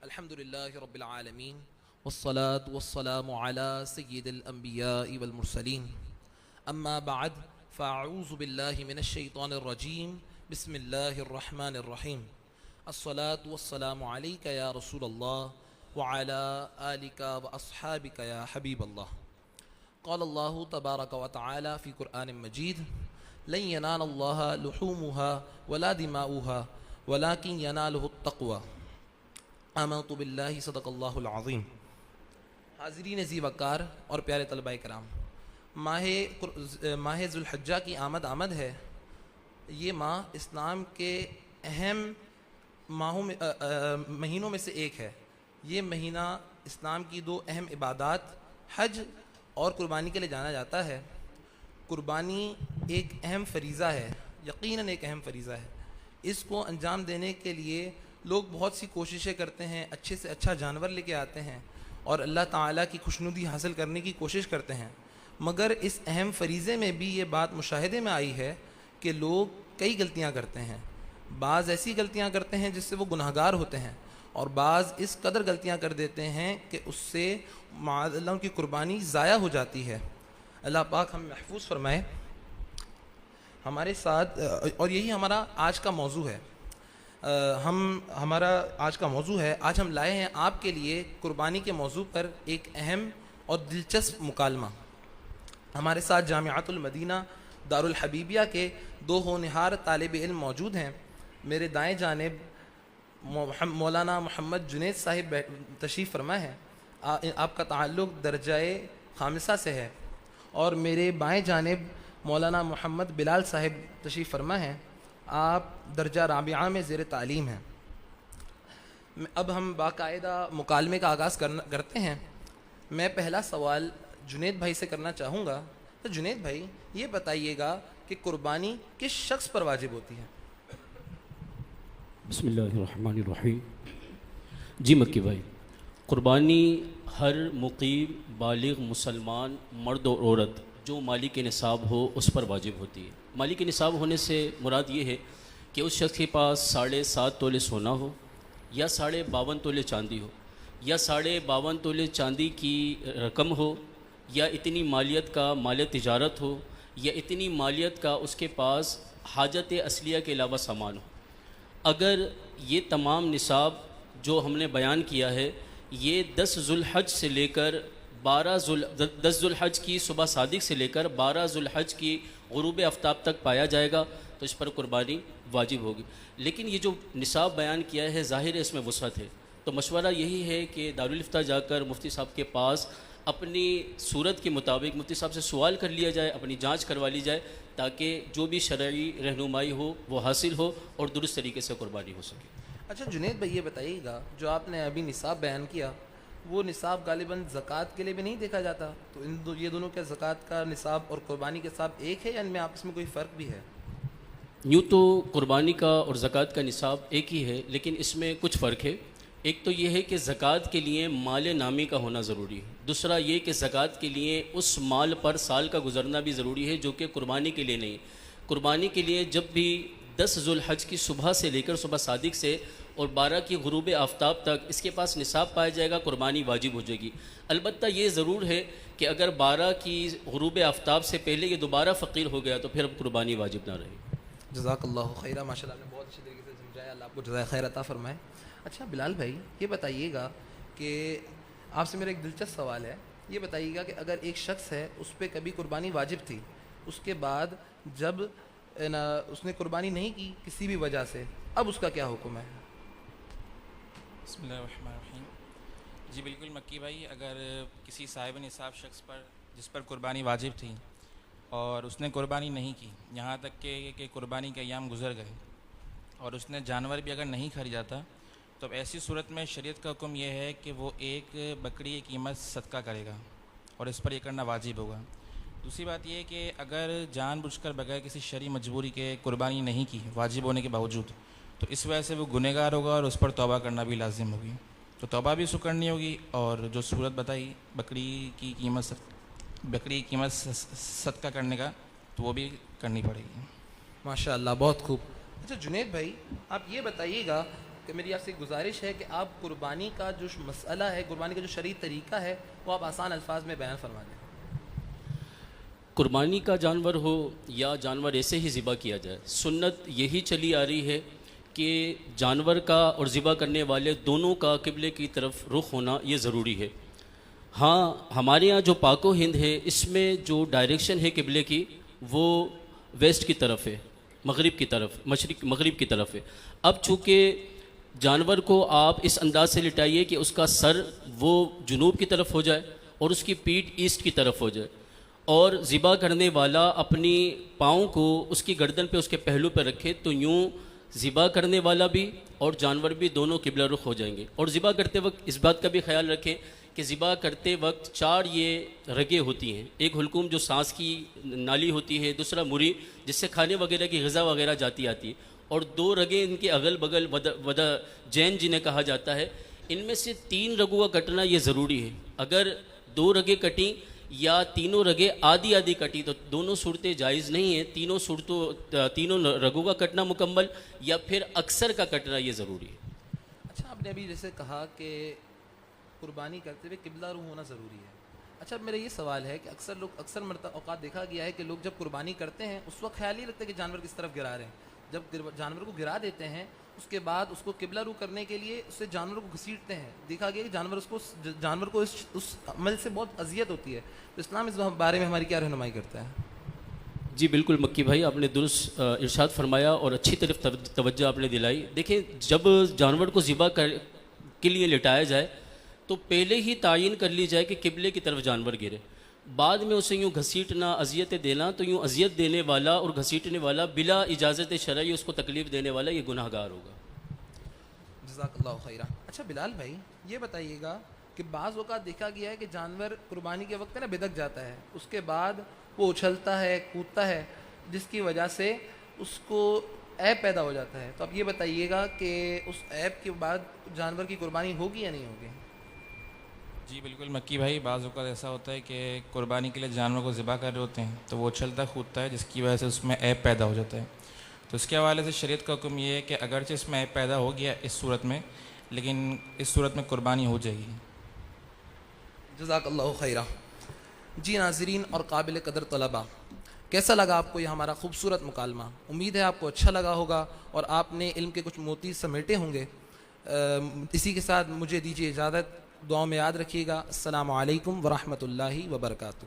الحمد لله رب العالمين والصلاة والسلام على سيد الأنبياء والمرسلين أما بعد فأعوذ بالله من الشيطان الرجيم بسم الله الرحمن الرحيم الصلاة والسلام عليك يا رسول الله وعلى آلك وأصحابك يا حبيب الله قال الله تبارك وتعالى في قرآن مجيد لن ينال الله لحومها ولا دماؤها ولكن يناله التقوى آمنت باللہ صدق اللہ العظیم۔ حاضرین ذی وقار اور پیارے طلبہ کرام، ماہ ذوالحجہ کی آمد ہے۔ یہ ماہ اسلام کے اہم مہینوں میں سے ایک ہے۔ یہ مہینہ اسلام کی دو اہم عبادات حج اور قربانی کے لیے جانا جاتا ہے۔ قربانی ایک اہم فریضہ ہے، یقیناً ایک اہم فریضہ ہے۔ اس کو انجام دینے کے لیے لوگ بہت سی کوششیں کرتے ہیں، اچھے سے اچھا جانور لے کے آتے ہیں اور اللہ تعالیٰ کی خوشنودی حاصل کرنے کی کوشش کرتے ہیں، مگر اس اہم فریضے میں بھی یہ بات مشاہدے میں آئی ہے کہ لوگ کئی غلطیاں کرتے ہیں۔ بعض ایسی غلطیاں کرتے ہیں جس سے وہ گناہگار ہوتے ہیں، اور بعض اس قدر غلطیاں کر دیتے ہیں کہ اس سے معاذ اللہ ان کی قربانی ضائع ہو جاتی ہے۔ اللہ پاک ہم محفوظ فرمائے۔ ہمارے ساتھ اور یہی ہمارا آج کا موضوع ہے۔ ہمارا آج کا موضوع ہے، آج ہم لائے ہیں آپ کے لیے قربانی کے موضوع پر ایک اہم اور دلچسپ مکالمہ۔ ہمارے ساتھ جامعۃ المدینہ دارالحبیبیہ کے دو ہونہار طالب علم موجود ہیں۔ میرے دائیں جانب مولانا محمد جنید صاحب تشریف فرما ہے، آپ کا تعلق درجہ خامسہ سے ہے، اور میرے بائیں جانب مولانا محمد بلال صاحب تشریف فرما ہیں، آپ درجہ رابعہ میں زیر تعلیم ہیں۔ اب ہم باقاعدہ مکالمے کا آغاز کرتے ہیں۔ میں پہلا سوال جنید بھائی سے کرنا چاہوں گا۔ تو جنید بھائی یہ بتائیے گا کہ قربانی کس شخص پر واجب ہوتی ہے؟ بسم اللہ الرحمن الرحیم۔ جی مکی بھائی، قربانی ہر مقیم بالغ مسلمان مرد اور عورت جو مالک نصاب ہو اس پر واجب ہوتی ہے۔ مالک نصاب ہونے سے مراد یہ ہے کہ اس شخص کے پاس 7.5 تولے سونا ہو، یا 52.5 تولے چاندی ہو، یا 52.5 تولے چاندی کی رقم ہو، یا اتنی مالیت کا مال تجارت ہو، یا اتنی مالیت کا اس کے پاس حاجت اصلیہ کے علاوہ سامان ہو۔ اگر یہ تمام نصاب جو ہم نے بیان کیا ہے یہ 10 ذوالحج سے لے کر 10 ذوالحج کی صبح صادق سے لے کر 12 ذوالحج کی غروب آفتاب تک پایا جائے گا تو اس پر قربانی واجب ہوگی۔ لیکن یہ جو نصاب بیان کیا ہے ظاہر ہے اس میں وسعت ہے، تو مشورہ یہی ہے کہ دارالفتہ جا کر مفتی صاحب کے پاس اپنی صورت کے مطابق مفتی صاحب سے سوال کر لیا جائے، اپنی جانچ کروا لی جائے، تاکہ جو بھی شرعی رہنمائی ہو وہ حاصل ہو اور درست طریقے سے قربانی ہو سکے۔ اچھا جنید بھائی یہ بتائیے گا، جو آپ نے ابھی نصاب بیان کیا وہ نصاب غالباً زکوٰۃ کے لیے بھی نہیں دیکھا جاتا، تو یہ دونوں کے زکوٰۃ کا نصاب اور قربانی کے نصاب ایک ہے یا ان میں آپس میں کوئی فرق بھی ہے؟ یوں تو قربانی کا اور زکوٰۃ کا نصاب ایک ہی ہے، لیکن اس میں کچھ فرق ہے۔ ایک تو یہ ہے کہ زکوٰۃ کے لیے مال نامی کا ہونا ضروری ہے، دوسرا یہ کہ زکوٰۃ کے لیے اس مال پر سال کا گزرنا بھی ضروری ہے، جو کہ قربانی کے لیے نہیں۔ قربانی کے لیے جب بھی 10 ذوالحج کی صبح سے لے کر صبح صادق سے اور 12 کی غروب آفتاب تک اس کے پاس نصاب پایا جائے گا، قربانی واجب ہو جائے گی۔ البتہ یہ ضرور ہے کہ اگر 12 کی غروب آفتاب سے پہلے یہ دوبارہ فقیر ہو گیا تو پھر اب قربانی واجب نہ رہے۔ جزاک اللہ خیرہ، ماشاء اللہ نے بہت اچھی طریقے سے سمجھایا، اللہ آپ کو جزائے خیر عطا فرمائے۔ اچھا بلال بھائی یہ بتائیے گا کہ آپ سے میرا ایک دلچسپ سوال ہے، یہ بتائیے گا کہ اگر ایک شخص ہے اس پہ کبھی قربانی واجب تھی، اس کے بعد جب اس نے قربانی نہیں کی کسی بھی وجہ سے، اب اس کا کیا حکم ہے؟ بسم اللہ الرحمن الرحیم۔ جی بالکل مکی بھائی، اگر کسی صاحب نصاب شخص پر جس پر قربانی واجب تھی اور اس نے قربانی نہیں کی، یہاں تک کہ قربانی کے ایام گزر گئے اور اس نے جانور بھی اگر نہیں خریدا تھا، تو اب ایسی صورت میں شریعت کا حکم یہ ہے کہ وہ ایک بکری کی قیمت صدقہ کرے گا اور اس پر یہ کرنا واجب ہوگا۔ دوسری بات یہ ہے کہ اگر جان بوجھ کر بغیر کسی شرعی مجبوری کے قربانی نہیں کی واجب ہونے کے باوجود، تو اس وجہ سے وہ گنہگار ہوگا اور اس پر توبہ کرنا بھی لازم ہوگی، تو توبہ بھی اس کو کرنی ہوگی، اور جو صورت بتائی بکری کی قیمت صدقہ کرنے کا، تو وہ بھی کرنی پڑے گی۔ ماشاء اللہ، بہت خوب۔ اچھا جنید بھائی آپ یہ بتائیے گا کہ میری آپ سے گزارش ہے کہ آپ قربانی کا جو مسئلہ ہے، قربانی کا جو شرعی طریقہ ہے، وہ آپ آسان الفاظ میں بیان فرما دیں۔ قربانی کا جانور ہو یا جانور ایسے ہی ذبح کیا جائے، سنت یہی چلی آ رہی ہے کہ جانور کا اور ذبح کرنے والے دونوں کا قبلے کی طرف رخ ہونا یہ ضروری ہے۔ ہاں، ہمارے یہاں جو پاک و ہند ہے اس میں جو ڈائریکشن ہے قبلے کی وہ ویسٹ کی طرف ہے، مغرب کی طرف، مشرق مغرب کی طرف ہے۔ اب چونکہ جانور کو آپ اس انداز سے لٹائیے کہ اس کا سر وہ جنوب کی طرف ہو جائے اور اس کی پیٹھ ایسٹ کی طرف ہو جائے، اور ذبح کرنے والا اپنی پاؤں کو اس کی گردن پہ اس کے پہلو پہ رکھے، تو یوں ذبح کرنے والا بھی اور جانور بھی دونوں قبلہ رخ ہو جائیں گے۔ اور ذبح کرتے وقت اس بات کا بھی خیال رکھیں کہ ذبح کرتے وقت 4 یہ رگیں ہوتی ہیں، ایک حلقوم جو سانس کی نالی ہوتی ہے، دوسرا مری جس سے کھانے وغیرہ کی غذا وغیرہ جاتی آتی ہے، اور 2 رگیں ان کے اگل بغل ودا جین جنہیں کہا جاتا ہے۔ ان میں سے 3 رگوں کا کٹنا یہ ضروری ہے۔ اگر 2 رگیں کٹیں یا تینوں رگیں آدھی آدھی کٹی تو دونوں صورتیں جائز نہیں ہیں، تینوں رگوں کا کٹنا مکمل یا پھر اکثر کا کٹنا یہ ضروری ہے۔ اچھا، آپ نے ابھی جیسے کہا کہ قربانی کرتے ہوئے قبلہ رو ہونا ضروری ہے۔ اچھا، میرا یہ سوال ہے کہ اکثر اوقات دیکھا گیا ہے کہ لوگ جب قربانی کرتے ہیں اس وقت خیال نہیں رکھتے کہ جانور کس طرف گرا رہے ہیں۔ جب جانور کو گرا دیتے ہیں اس کے بعد اس کو قبلہ رو کرنے کے لیے اس سے جانور کو گھسیٹتے ہیں۔ دیکھا گیا کہ جانور کو اس عمل سے بہت اذیت ہوتی ہے، تو اسلام اس بارے میں ہماری کیا رہنمائی کرتا ہے؟ جی بالکل مکی بھائی، آپ نے درست ارشاد فرمایا اور اچھی طرف توجہ آپ نے دلائی۔ دیکھیں، جب جانور کو ذبح کے لیے لٹایا جائے تو پہلے ہی تعین کر لی جائے کہ قبلے کی طرف جانور گرے، بعد میں اسے یوں گھسیٹنا، اذیتیں دینا، تو یوں اذیت دینے والا اور گھسیٹنے والا بلا اجازت شرعی اس کو تکلیف دینے والا یہ گناہ گار ہوگا۔ جزاک اللہ خیرہ۔ اچھا بلال بھائی، یہ بتائیے گا کہ بعض اوقات دیکھا گیا ہے کہ جانور قربانی کے وقت نا بدک جاتا ہے، اس کے بعد وہ اچھلتا ہے، کودتا ہے، جس کی وجہ سے اس کو عیب پیدا ہو جاتا ہے، تو اب یہ بتائیے گا کہ اس عیب کے بعد جانور کی قربانی ہوگی یا نہیں ہوگی؟ جی بالکل مکی بھائی، بعض اوقات ایسا ہوتا ہے کہ قربانی کے لیے جانور کو ذبح کر رہے ہوتے ہیں تو وہ اچھلتا کودتا ہے، جس کی وجہ سے اس میں عیب پیدا ہو جاتا ہے۔ تو اس کے حوالے سے شریعت کا حکم یہ ہے کہ اگرچہ اس میں عیب پیدا ہو گیا اس صورت میں، لیکن اس صورت میں قربانی ہو جائے گی۔ جزاک اللہ خیرہ۔ جی ناظرین اور قابل قدر طلباء، کیسا لگا آپ کو یہ ہمارا خوبصورت مکالمہ؟ امید ہے آپ کو اچھا لگا ہوگا اور آپ نے علم کے کچھ موتی سمیٹے ہوں گے۔ اسی کے ساتھ مجھے دیجیے اجازت، دعاؤں میں یاد رکھیے گا۔ السلام علیکم ورحمۃ اللہ وبرکاتہ۔